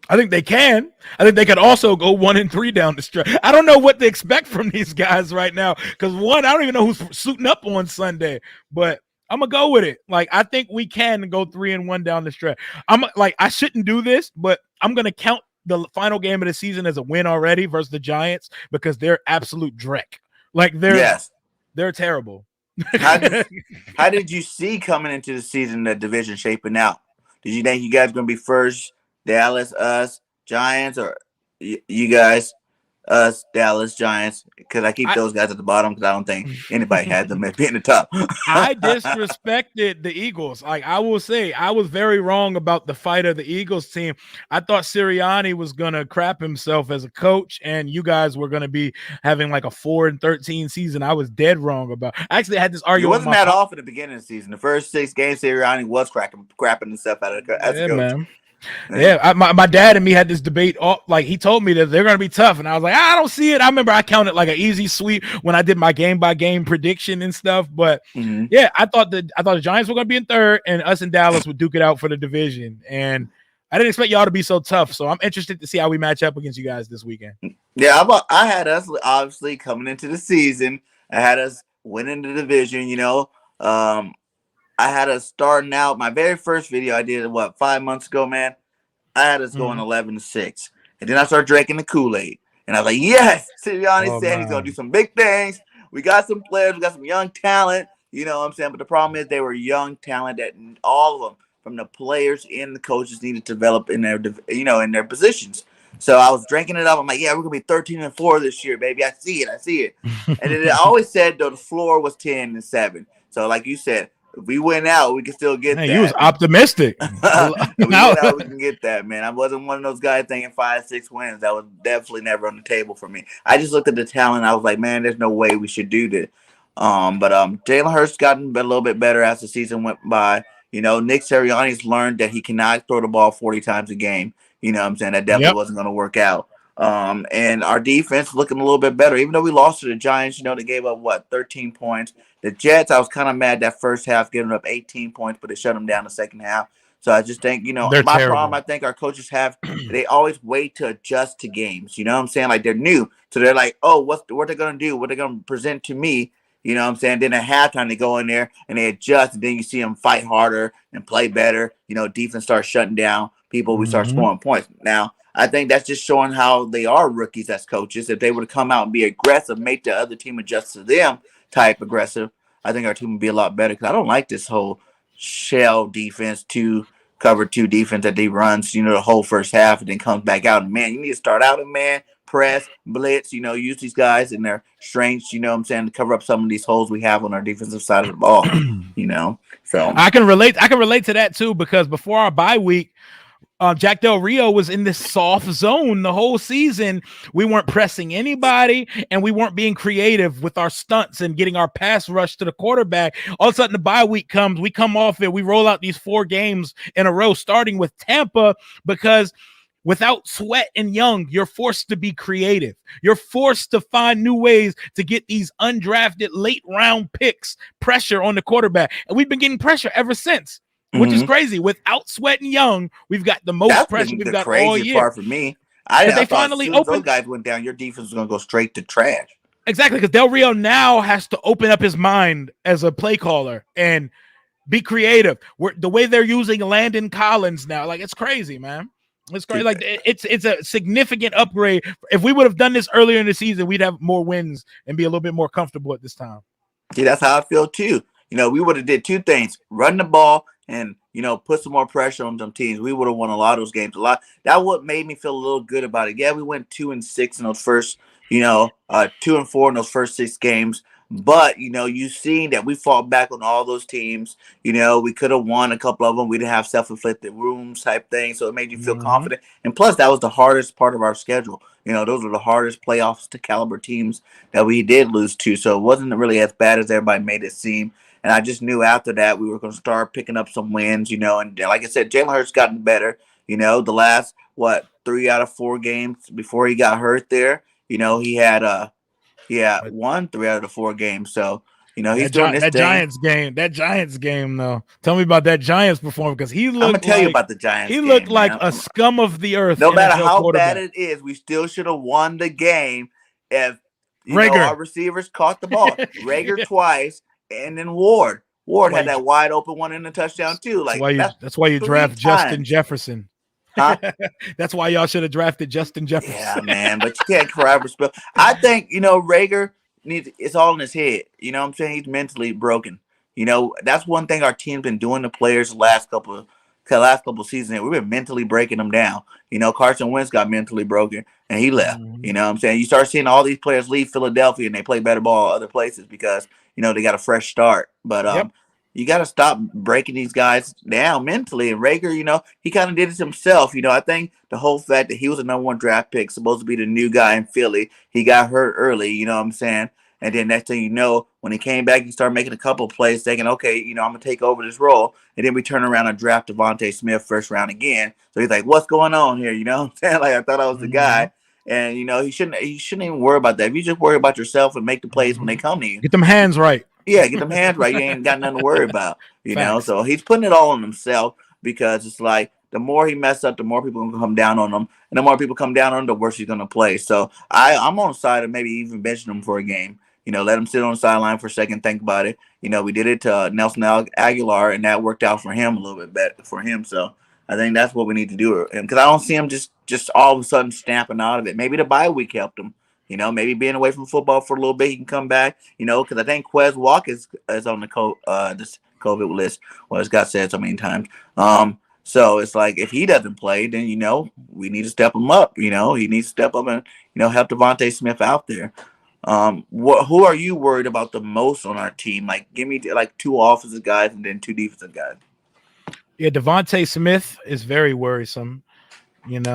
I think they can. I think they could also go 1-3 down the stretch. I don't know what to expect from these guys right now because one, I don't even know who's suiting up on Sunday, but I'm gonna go with it. Like, I think we can go 3-1 down the stretch. I shouldn't do this, but I'm gonna count the final game of the season as a win already versus the Giants because they're absolute dreck. Like, they're terrible. How did you see coming into the season the division shaping out? Did you think you guys gonna be first? Dallas, us, Giants, or you guys, us, Dallas, Giants? Because I keep those guys at the bottom because I don't think anybody had them at being the top. I disrespected the Eagles. Like, I will say, I was very wrong about the fight of the Eagles team. I thought Sirianni was going to crap himself as a coach, and you guys were going to be having like a 4-13 season. I was dead wrong about. I actually had this argument. It wasn't that off at the beginning of the season. The first 6 games, Sirianni was crapping himself out as a coach. Man. Yeah, my dad and me had this debate. Like, he told me that they're going to be tough, and I was like, I don't see it. I remember I counted like an easy sweep when I did my game by game prediction and stuff. But yeah, I thought the Giants were going to be in third, and us and Dallas would duke it out for the division. And I didn't expect y'all to be so tough. So I'm interested to see how we match up against you guys this weekend. Yeah, I had us obviously coming into the season. I had us winning the division. I had us starting out my very first video I did 5 months ago, man. I had us going 11-6, and then I started drinking the Kool-Aid, and I was like, "Yes!" Sirianni said he's gonna do some big things. We got some players, we got some young talent. You know what I'm saying? But the problem is they were young talent that all of them, from the players and the coaches, needed to develop in their in their positions. So I was drinking it up. I'm like, "Yeah, we're gonna be 13-4 this year, baby. I see it." And then I always said though the floor was 10-7. So like you said, if we win out, we can still get that. You was optimistic. If we win out, we can get that, man. I wasn't one of those guys thinking 5-6 wins. That was definitely never on the table for me. I just looked at the talent. I was like, man, there's no way we should do this. But Jalen Hurts gotten a little bit better as the season went by. Nick Sirianni's learned that he cannot throw the ball 40 times a game. You know what I'm saying? That definitely wasn't going to work out. And our defense looking a little bit better. Even though we lost to the Giants, they gave up 13 points. The Jets, I was kind of mad that first half, giving up 18 points, but they shut them down the second half. So I just think, my problem, I think our coaches have, they always wait to adjust to games. You know what I'm saying? Like, they're new. So they're like, oh, what they're going to do? What they're going to present to me? You know what I'm saying? Then at halftime, they go in there and they adjust, and then you see them fight harder and play better. Defense starts shutting down people. We start scoring points. Now, I think that's just showing how they are rookies as coaches. If they were to come out and be aggressive, make the other team adjust to them type aggressive, I think our team would be a lot better because I don't like this whole shell defense, 2 cover 2 defense that they runs, the whole first half, and then comes back out. And man, you need to start out in man, press, blitz, use these guys in their strengths, what I'm saying, to cover up some of these holes we have on our defensive side of the ball, So I can relate to that too, because before our bye week, Jack Del Rio was in this soft zone the whole season. We weren't pressing anybody, and we weren't being creative with our stunts and getting our pass rush to the quarterback. All of a sudden, the bye week comes. We come off it. We roll out these 4 games in a row, starting with Tampa, because without Sweat and Young, you're forced to be creative. You're forced to find new ways to get these undrafted late round picks pressure on the quarterback. And we've been getting pressure ever since. Which is crazy. Without Sweat and Young, we've got the most that's pressure we've the got craziest all year. part for me. I they thought finally as soon as opened. those guys went down, your defense was going to go straight to trash. Exactly, because Del Rio now has to open up his mind as a play caller and be creative. The way they're using Landon Collins now, like, it's crazy, man. It's crazy. Like, it's a significant upgrade. If we would have done this earlier in the season, we'd have more wins and be a little bit more comfortable at this time. See, that's how I feel too. We would have did 2 things: run the ball and put some more pressure on some teams. We would have won a lot of those games. That what made me feel a little good about it. Yeah, we went 2-6 in those first, 2-4 in those first 6 games. But you seen that we fought back on all those teams. We could have won a couple of them. We didn't have self-inflicted wounds type thing, so it made you feel confident. And plus, that was the hardest part of our schedule. Those were the hardest playoffs to caliber teams that we did lose to. So it wasn't really as bad as everybody made it seem. And I just knew after that we were going to start picking up some wins, and like I said, Jalen Hurts gotten better. The last 3 out of 4 games before he got hurt there, he had won 3 out of the 4 games. So he's doing this thing. That Giants game, though. Tell me about that Giants performance, because he looked. I'm gonna tell you about the Giants. He looked like a scum of the earth. No matter how bad it is, we still should have won the game if our receivers caught the ball. Rager twice. And then Ward had that wide open one in the touchdown too. Like that's why you draft Justin Jefferson. Huh? That's why y'all should have drafted Justin Jefferson. Yeah, man, but you can't forever spell. I think Rager it's all in his head. What I'm saying? He's mentally broken. That's one thing our team's been doing to players the last couple seasons. We've been mentally breaking them down. Carson Wentz got mentally broken and he left. What I'm saying? You start seeing all these players leave Philadelphia and they play better ball other places because they got a fresh start. But you got to stop breaking these guys down mentally. And Rager, he kind of did it himself. I think the whole fact that he was a number 1 draft pick, supposed to be the new guy in Philly, he got hurt early. You know what I'm saying? And then next thing you know, when he came back, he started making a couple of plays, thinking, okay, I'm going to take over this role. And then we turn around and draft Devontae Smith first round again. So he's like, what's going on here? You know what I'm saying? Like, I thought I was the guy. And, he shouldn't even worry about that. If you just worry about yourself and make the plays when they come to you. Get them hands right. Yeah, get them hands right. You ain't got nothing to worry about, So he's putting it all on himself, because it's like the more he messes up, the more people can come down on him. And the more people come down on him, the worse he's going to play. So I'm on the side of maybe even benching him for a game. Let him sit on the sideline for a second, think about it. We did it to Nelson Aguilar, and that worked out for him a little bit better for him. So I think that's what we need to do. Because I don't see him just all of a sudden snapping out of it. Maybe the bye week helped him. Maybe being away from football for a little bit, he can come back. Because I think Quez Walk is on the this COVID list. Well, as Scott said so many times. So it's like if he doesn't play, then we need to step him up. He needs to step up and help Devontae Smith out there. Who are you worried about the most on our team? Like, give me 2 offensive guys and then 2 defensive guys. Yeah, Devontae Smith is very worrisome. He's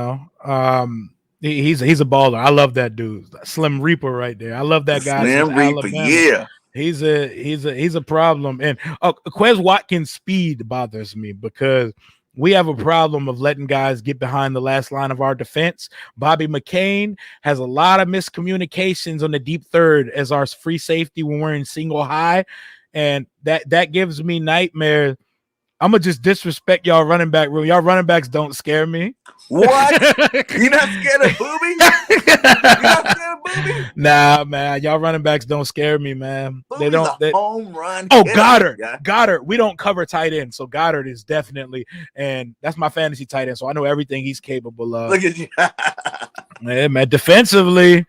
a baller. I love that dude. Slim Reaper right there. I love that guy. Slim Reaper, yeah. He's a problem. And Quez Watkins' speed bothers me, because we have a problem of letting guys get behind the last line of our defense. Bobby McCain has a lot of miscommunications on the deep third as our free safety when we're in single high, and that gives me nightmares. I'm gonna just disrespect y'all running back room. Y'all running backs don't scare me. What? You're not scared of Booby? You're not scared of Booby? Nah, man. Y'all running backs don't scare me, man. Booby's home run. Oh, Goddard. Yeah. Goddard. We don't cover tight end, so Goddard is definitely, and that's my fantasy tight end, so I know everything he's capable of. Look at you. Yeah, man. Defensively,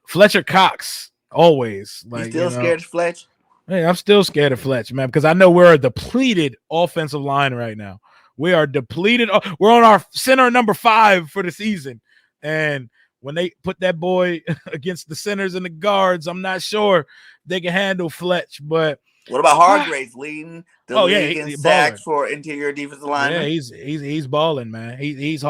Fletcher Cox always. You still scared of Fletch? Hey, I'm still scared of Fletch, man, because I know we're a depleted offensive line right now. We are depleted. We're on our center number 5 for the season. And when they put that boy against the centers and the guards, I'm not sure they can handle Fletch. But what about Hargraves leading the league in sacks for interior defensive linemen? Yeah, he's balling, man. He's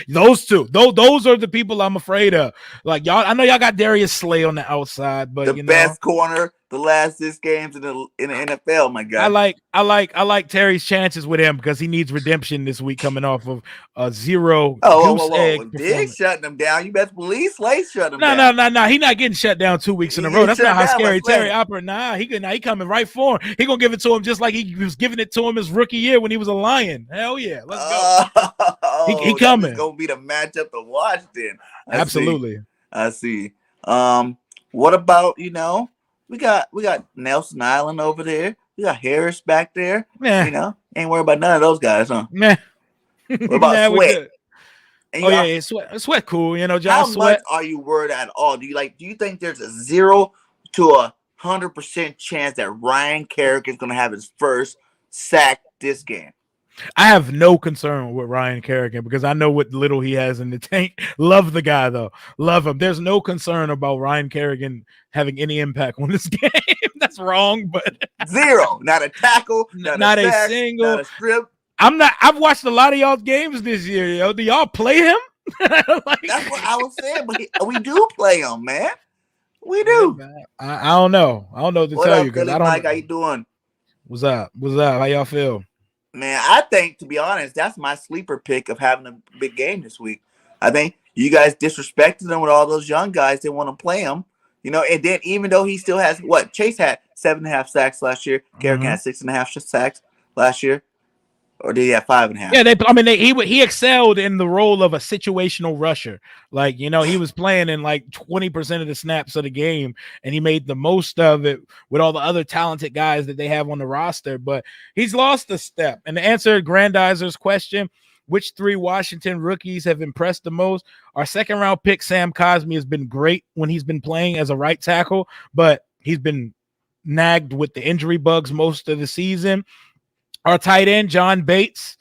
those two. Those are the people I'm afraid of. Like y'all, I know y'all got Darius Slay on the outside, but the best corner the last 6 games in the NFL, my guy. I like Terry's chances with him because he needs redemption this week coming off of a 0 goose egg. Diggs shutting him down. You best believe Slay shut him down. No. He's not getting shut down 2 weeks in a row. That's not how scary Terry operates. Nah, he coming right for him. He gonna give it to him just like he was giving it to him his rookie year when he was a Lion. Hell yeah, let's go. He coming. It's gonna be the matchup to watch then. I see. What about we got Nelson Island over there. We got Harris back there. Yeah. Ain't worried about none of those guys, huh? Nah. What about Sweat? And Sweat cool. Josh how Sweat. Much are you worried at all? Do you think there's a 0 to 100% chance that Ryan Kerrigan is going to have his first sack this game? I have no concern with Ryan Kerrigan because I know what little he has in the tank. Love the guy, though. Love him. There's no concern about Ryan Kerrigan having any impact on this game. That's wrong, but 0. Not a tackle, not a sack, single, not a strip. I've watched a lot of y'all's games this year, yo. Do y'all play him? That's what I was saying, but we do play him, man. We do. I don't know. I don't know what to tell you because I don't. Mike, how you doing? What's up? How y'all feel? Man, I think, to be honest, that's my sleeper pick of having a big game this week. I think you guys disrespected him with all those young guys. They want to play him, and then even though he still has Chase had 7.5 sacks last year. Kerrigan had 6.5 sacks last year. Or did he have 5.5? Yeah, he excelled in the role of a situational rusher. Like, he was playing in like 20% of the snaps of the game, and he made the most of it with all the other talented guys that they have on the roster. But he's lost a step. And to answer Grandizer's question, which 3 Washington rookies have impressed the most? Our second-round pick, Sam Cosmi, has been great when he's been playing as a right tackle, but he's been nagged with the injury bugs most of the season. Our tight end, John Bates,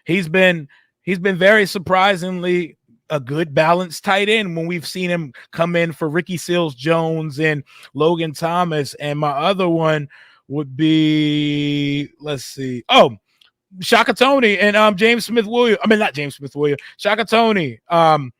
he's been very surprisingly a good balanced tight end when we've seen him come in for Ricky Seals-Jones and Logan Thomas. And my other one would be, Shaka Toney and James Smith-Williams. Not James Smith-Williams, Shaka Toney out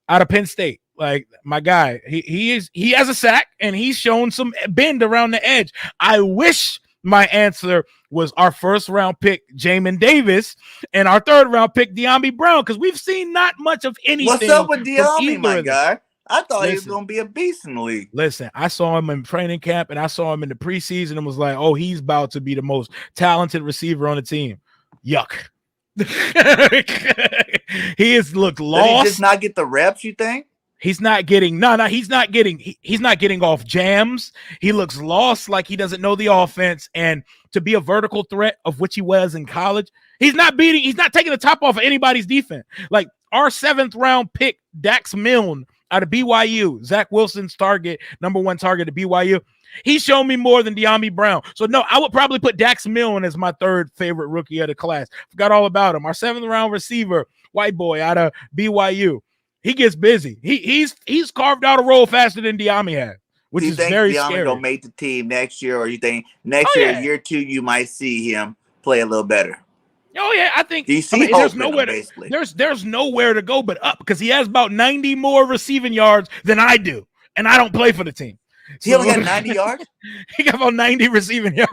of Penn State. Like, my guy, he has a sack and he's shown some bend around the edge. I wish my answer was our first-round pick, Jamin Davis, and our third-round pick, De'Ami Brown, because we've seen not much of anything. What's up with De'Ami, my guy? I thought he was going to be a beast in the league. Listen, I saw him in training camp, and I saw him in the preseason and was like, oh, he's about to be the most talented receiver on the team. Yuck. He has looked lost. Did he just not get the reps, you think? He's not getting he's not getting off jams. He looks lost, like he doesn't know the offense. And to be a vertical threat of which he was in college, he's not taking the top off of anybody's defense. Like our 7th-round pick, Dax Milne out of BYU, Zach Wilson's number 1 target at BYU. He's shown me more than De'Ami Brown. So no, I would probably put Dax Milne as my 3rd favorite rookie of the class. Forgot all about him. Our 7th-round receiver, white boy out of BYU. He gets busy. He's carved out a role faster than De'Ami had, which is very scary. Do you think De'Ami gonna make the team next year, or you think next year 2, you might see him play a little better? Oh yeah, I think. Do you see there's nowhere there's nowhere to go but up because he has about 90 more receiving yards than I do, and I don't play for the team. He only got 90 yards. He got about 90 receiving yards.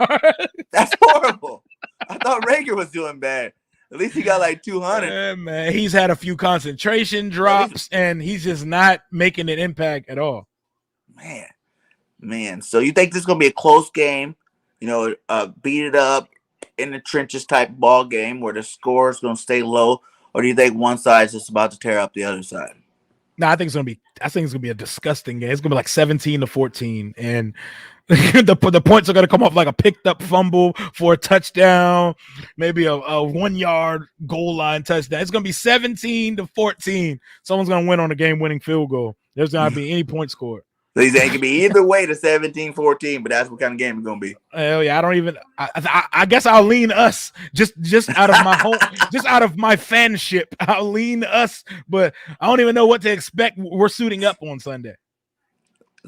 That's horrible. I thought Rager was doing bad. At least he got like 200. Yeah, man. He's had a few concentration drops, and he's just not making an impact at all. Man. So you think this is going to be a close game, beat it up in the trenches type ball game where the score is going to stay low, or do you think one side is just about to tear up the other side? No, I think it's gonna be a disgusting game. It's gonna be like 17-14, and the points are gonna come off like a picked up fumble for a touchdown, maybe a 1-yard goal line touchdown. It's gonna be 17-14. Someone's gonna win on a game-winning field goal. There's not gonna be any point scored. So he's saying it could be either way to 17-14, but that's what kind of game it's gonna be. Hell yeah, I don't even. I guess I'll lean us just out of my home, just out of my fanship. I'll lean us, but I don't even know what to expect. We're suiting up on Sunday.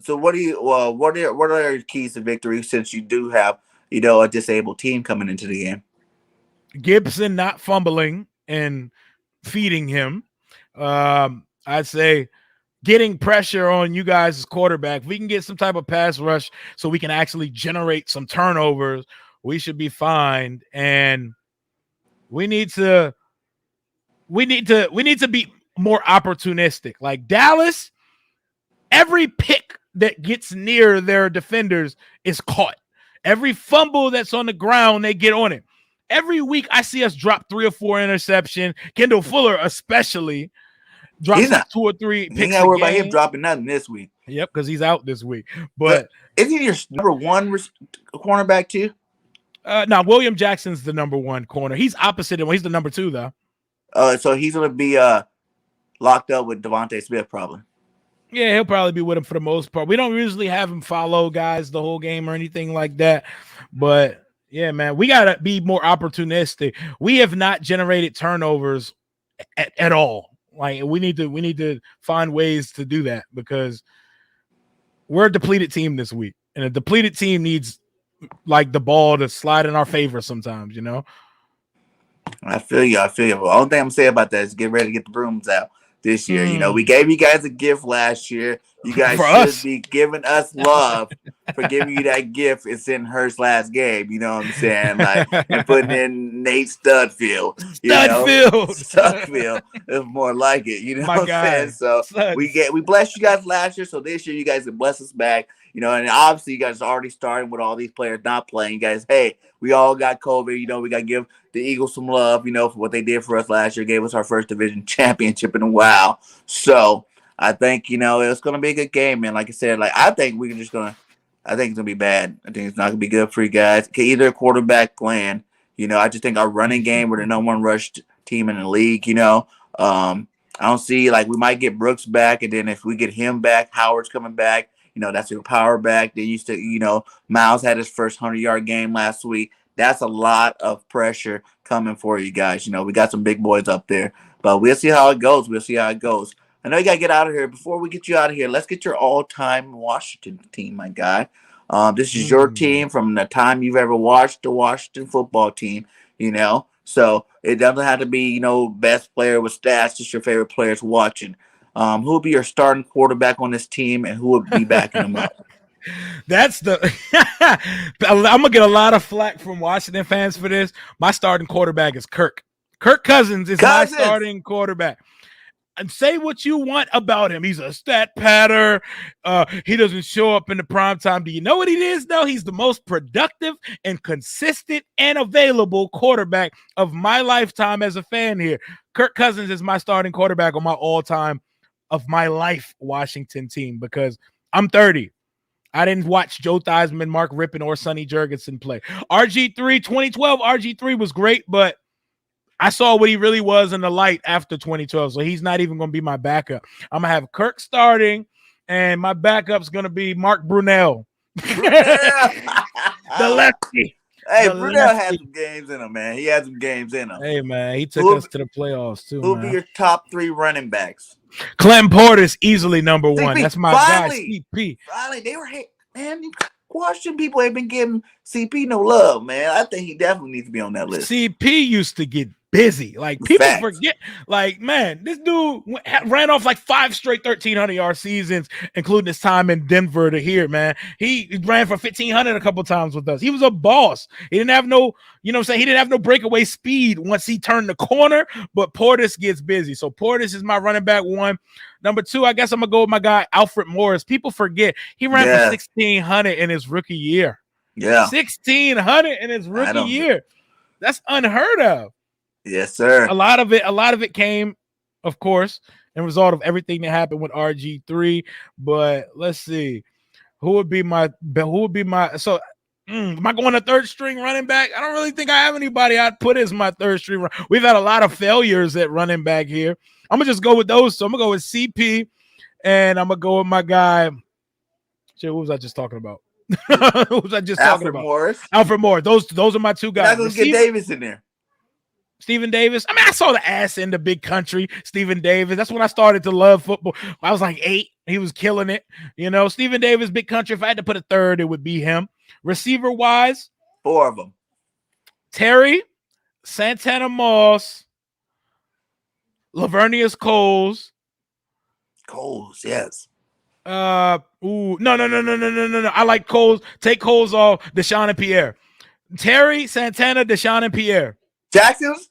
So what are your keys to victory since you do have a disabled team coming into the game? Gibson not fumbling and feeding him. I'd say getting pressure on you guys as quarterback. If we can get some type of pass rush so we can actually generate some turnovers, we should be fine. And we need to be more opportunistic. Like Dallas, every pick that gets near their defenders is caught. Every fumble that's on the ground, they get on it. Every week I see us drop 3 or 4 interceptions. Kendall Fuller especially drops like 2 or 3 picks. You ain't got to worry about him dropping nothing this week. Yep, because he's out this week. But isn't he your number 1 cornerback too? No, William Jackson's the number 1 corner. He's opposite him. He's the number 2 though. So he's gonna be locked up with Devontae Smith probably. Yeah, he'll probably be with him for the most part. We don't usually have him follow guys the whole game or anything like that. But yeah, man, we gotta be more opportunistic. We have not generated turnovers at all. Like we need to find ways to do that because we're a depleted team this week, and a depleted team needs like the ball to slide in our favor sometimes. I feel you. Well, the only thing I'm saying about that is get ready to get the brooms out this year. We gave you guys a gift last year. You guys should be giving us love for giving you that gift. It's in Hurst's last game. You know what I'm saying? Like and putting in Nate Studfield. Studfield is more like it. You know what I'm saying? So we blessed you guys last year. So this year you guys can bless us back. And obviously you guys are already starting with all these players not playing. You guys, hey, we all got COVID. We got to give the Eagles some love, for what they did for us last year. Gave us our first division championship in a while. So I think, it's going to be a good game, man. Like I said, I think it's going to be bad. I think it's not going to be good for you guys. Either quarterback plan, I just think our running game, we're the number 1 rush team in the league, I don't see, we might get Brooks back, and then if we get him back, Howard's coming back. That's your power back. They used to, Miles had his first 100-yard game last week. That's a lot of pressure coming for you guys. We got some big boys up there, but we'll see how it goes. I know you got to get out of here. Before we get you out of here, let's get your all-time Washington team, my guy. This is your team from the time you've ever watched the Washington football team, So it doesn't have to be, best player with stats, just your favorite players watching. Who will be your starting quarterback on this team, and who will be backing them up? That's I'm gonna get a lot of flack from Washington fans for this. My starting quarterback is Kirk Cousins is my starting quarterback. And say what you want about him. He's a stat patter. He doesn't show up in the prime time. Do you know what he is, though? He's the most productive and consistent and available quarterback of my lifetime as a fan here. Kirk Cousins is my starting quarterback on my all-time of my life Washington team because I'm 30. I didn't watch Joe Theismann, Mark Rippon, or Sonny Jurgensen play. RG3, 2012, RG3 was great, but I saw what he really was in the light after 2012, so he's not even going to be my backup. I'm going to have Kirk starting, and my backup's going to be Mark Brunell. The lefty. Hey, Brunell had some games in him, man. He had some games in him. Hey, man, he took us to the playoffs, too, Who'll be your top 3 running backs? Clinton Portis, easily number 1. That's my guy, CP. Finally, they were man, Washington people ain't been giving CP no love, man. I think he definitely needs to be on that list. CP used to get busy. People forget, man, this dude ran off 5 straight 1,300-yard seasons, including his time in Denver to here, man. He ran for 1,500 a couple times with us. He was a boss. He didn't have no, he didn't have no breakaway speed once he turned the corner, but Portis gets busy. So Portis is my running back 1. Number 2, I guess I'm going to go with my guy, Alfred Morris. People forget he ran for 1,600 in his rookie year. Yeah. 1,600 in his rookie year. That's unheard of. Yes, sir. A lot of it came, of course, in result of everything that happened with RG3. But let's see, who would be my? So, am I going to 3rd string running back? I don't really think I have anybody I'd put as my 3rd string. We've had a lot of failures at running back here. I'm gonna just go with those. So I'm gonna go with CP, and I'm gonna go with my guy. Shit, what was I just talking about? What was I just talking Alfred about? Morris. Alfred Morris. Those are my two You're guys. not gonna get Davis in there. Stephen Davis. I mean, I saw the ass in the big country. Stephen Davis. That's when I started to love football. I was like 8. He was killing it. You know, Stephen Davis, big country. If I had to put a third, it would be him. Receiver wise, 4 of them. Terry, Santana Moss, Lavernius Coles. Coles, yes. No. I like Coles. Take Coles off. Deshaun and Pierre. Terry, Santana, Deshaun and Pierre. Jackson's?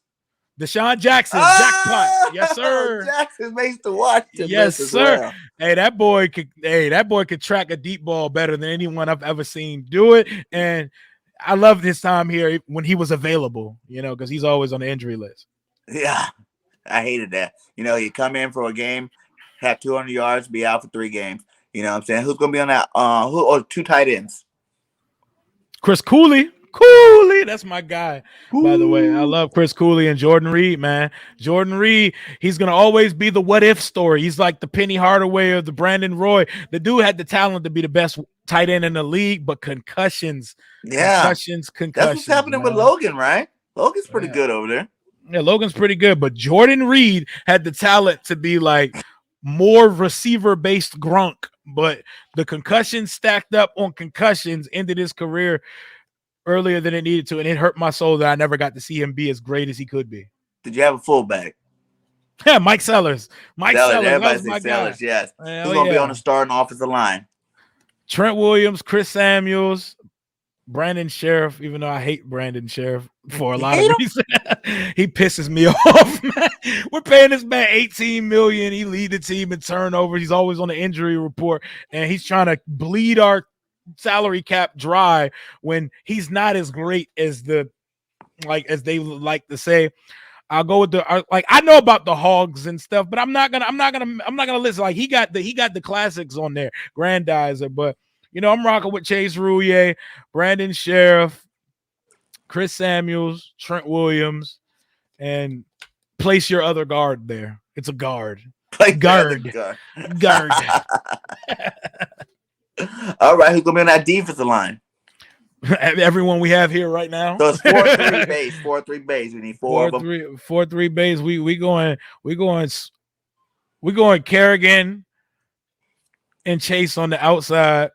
Deshaun Jackson, jackpot. Yes, sir. Jackson makes the Washington. Yes, sr. Well. Hey, that boy could track a deep ball better than anyone I've ever seen do it. And I loved his time here when he was available, you know, because he's always on the injury list. Yeah, I hated that. You know, you come in for a game, have 200 yards, be out for 3 games. You know what I'm saying? Who's gonna be on that? Or 2 tight ends? Chris Cooley, that's my guy. Ooh. By the way, I love Chris Cooley and Jordan Reed, man. Jordan Reed, he's gonna always be the what if story. He's like the Penny Hardaway or the Brandon Roy. The dude had the talent to be the best tight end in the league, but concussions. That's what's happening with Logan, right? Logan's pretty good over there. Yeah, Logan's pretty good, but Jordan Reed had the talent to be like more receiver-based Gronk, but the concussions stacked up on concussions ended his career earlier than it needed to, and it hurt my soul that I never got to see him be as great as he could be. Did you have a fullback? Yeah, Mike Sellers. Everybody's my Sellers, guy. Yes. Hell who's going to be on the starting offensive line? Trent Williams, Chris Samuels, Brandon Sheriff, even though I hate Brandon Sheriff for a lot of reasons. He pisses me off, man. We're paying this man $18 million. He lead the team in turnovers. He's always on the injury report, and he's trying to bleed our salary cap dry when he's not as great as they like to say. I'll go with I know about the Hogs and stuff, but I'm not gonna listen. Like he got the classics on there, Grandizer, but you know, I'm rocking with Chase Rouillet, Brandon Sheriff, Chris Samuels, Trent Williams, and place your other guard there. It's a guard. Guard. All right, who's gonna be on that defensive line? Everyone we have here right now. So it's 4-3 base. 4-3 base. We need 4 of them. 4-3 base. We going Kerrigan and Chase on the outside.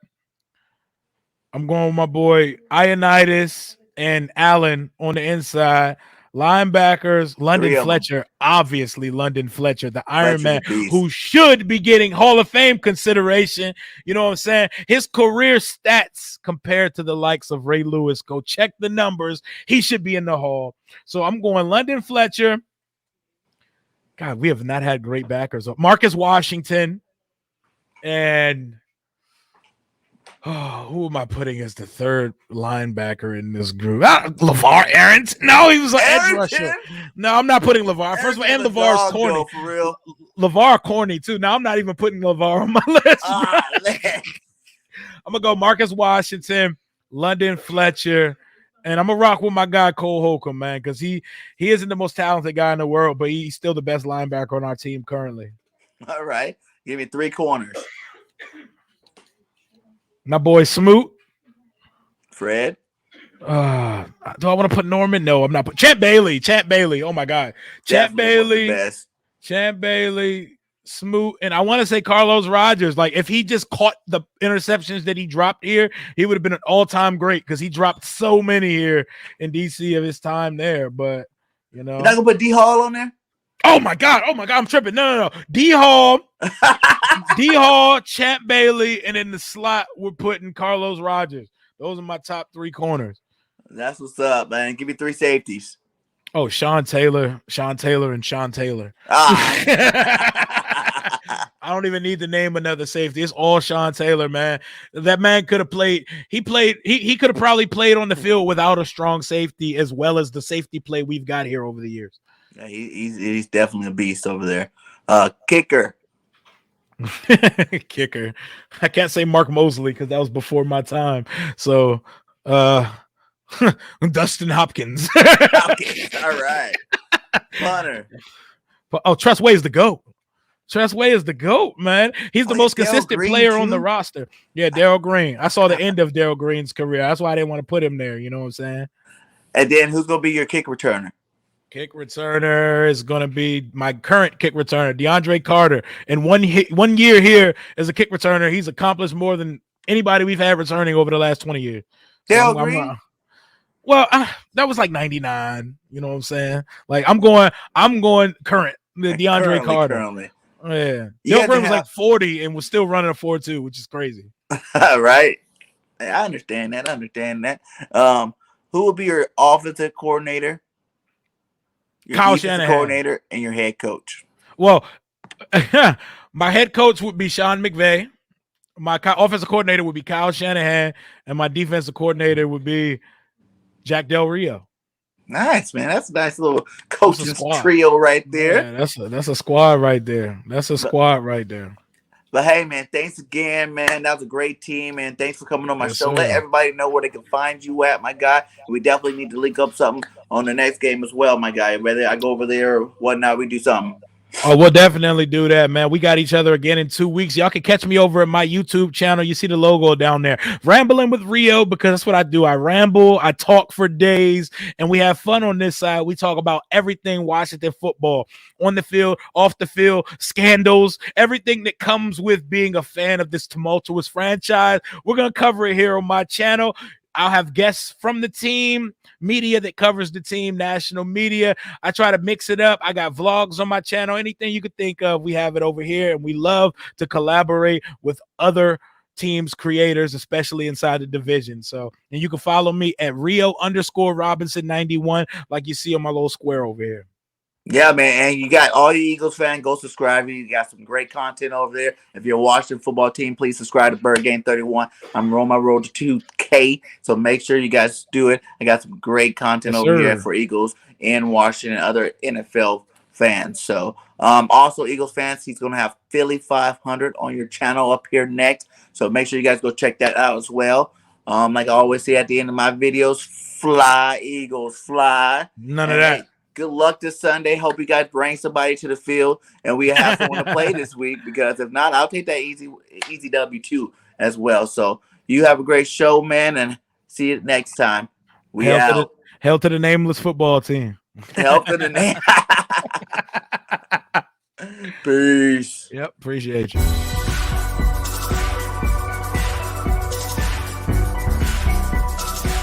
I'm going with my boy Ioannidis and Allen on the inside. Linebackers, London Fletcher, obviously London Fletcher, the Iron Man, who should be getting Hall of Fame consideration. You know what I'm saying? His career stats compared to the likes of Ray Lewis, go check the numbers. He should be in the Hall. So I'm going London Fletcher. God, we have not had great backers. Marcus Washington and who am I putting as the third linebacker in this group? LeVar Arrington? No, he was an edge rusher. No, I'm not putting LeVar. First of all, and LeVar's corny. For real. LeVar corny, too. Now, I'm not even putting LeVar on my list. I'm going to go Marcus Washington, London Fletcher, and I'm going to rock with my guy Cole Holcomb, man, because he isn't the most talented guy in the world, but he's still the best linebacker on our team currently. All right. Give me 3 corners. My boy Smoot. Fred. Do I want to put Norman? No, I'm not. Champ Bailey. Oh my God. Champ Bailey, Smoot, and I want to say Carlos Rogers. Like if he just caught the interceptions that he dropped here, he would have been an all-time great because he dropped so many here in DC of his time there. But you know, you're not gonna put D Hall on there. Oh my God, I'm tripping. No. D Hall, Champ Bailey, and in the slot we're putting Carlos Rogers. Those are my top 3 corners. That's what's up, man. Give me 3 safeties. Oh, Sean Taylor, and Sean Taylor. I don't even need to name another safety. It's all Sean Taylor, man. That man could have played. He could have probably played on the field without a strong safety as well as the safety play we've got here over the years. Yeah, he's definitely a beast over there. Kicker. Kicker. I can't say Mark Mosley because that was before my time. So Dustin Hopkins. All right. Punter. Oh, Trust Way's the GOAT. Tress Way is the GOAT, man. He's the most consistent player on the roster. Yeah, Darryl Green. I saw the end of Darryl Green's career. That's why I didn't want to put him there. You know what I'm saying? And then who's going to be your kick returner? Kick returner is going to be my current kick returner, DeAndre Carter. And 1 year here as a kick returner, he's accomplished more than anybody we've had returning over the last 20 years. Darryl Green? That was like 99. You know what I'm saying? Like I'm going current. The DeAndre Carter. Currently. Yeah. Darryl Green was like 40 and was still running a 4.2, which is crazy. Right. I understand that. Who will be your offensive coordinator? Your Kyle Shanahan. Coordinator and your head coach. Well, my head coach would be Sean McVay. My offensive coordinator would be Kyle Shanahan, and my defensive coordinator would be Jack Del Rio. Nice, man. That's a nice little coaching trio right there. Yeah, that's a squad right there. But hey, man, thanks again, man. That was a great team, man. Thanks for coming on my show. Sir. Let everybody know where they can find you at, my guy. We definitely need to link up something on the next game as well, my guy. Whether I go over there or whatnot, we do something. Oh, we'll definitely do that, man. We got each other again in 2 weeks. Y'all can catch me over at my YouTube channel. You see the logo down there. Rambling with Rio, because that's what I do. I ramble, I talk for days, and we have fun on this side. We talk about everything Washington football, on the field, off the field, scandals, everything that comes with being a fan of this tumultuous franchise. We're going to cover it here on my channel. I'll have guests from the team, media that covers the team, national media. I try to mix it up. I got vlogs on my channel. Anything you could think of, we have it over here. And we love to collaborate with other teams, creators, especially inside the division. So, and you can follow me at Rio_Robinson91, like you see on my little square over here. Yeah, man, and you got all your Eagles fans, go subscribe. You got some great content over there. If you're a Washington football team, please subscribe to Bird Game 31. I'm on my road to 2K, so make sure you guys do it. I got some great content over here for Eagles and Washington and other NFL fans. So, also Eagles fans, he's going to have Philly 500 on your channel up here next. So make sure you guys go check that out as well. Like I always say at the end of my videos, fly, Eagles, fly. None of that. Good luck this Sunday. Hope you guys bring somebody to the field and we have someone to play this week, because if not, I'll take that easy W2 as well. So you have a great show, man, and see you next time. We out. Hell to the nameless football team. Hell to the name. Peace. Yep. Appreciate you.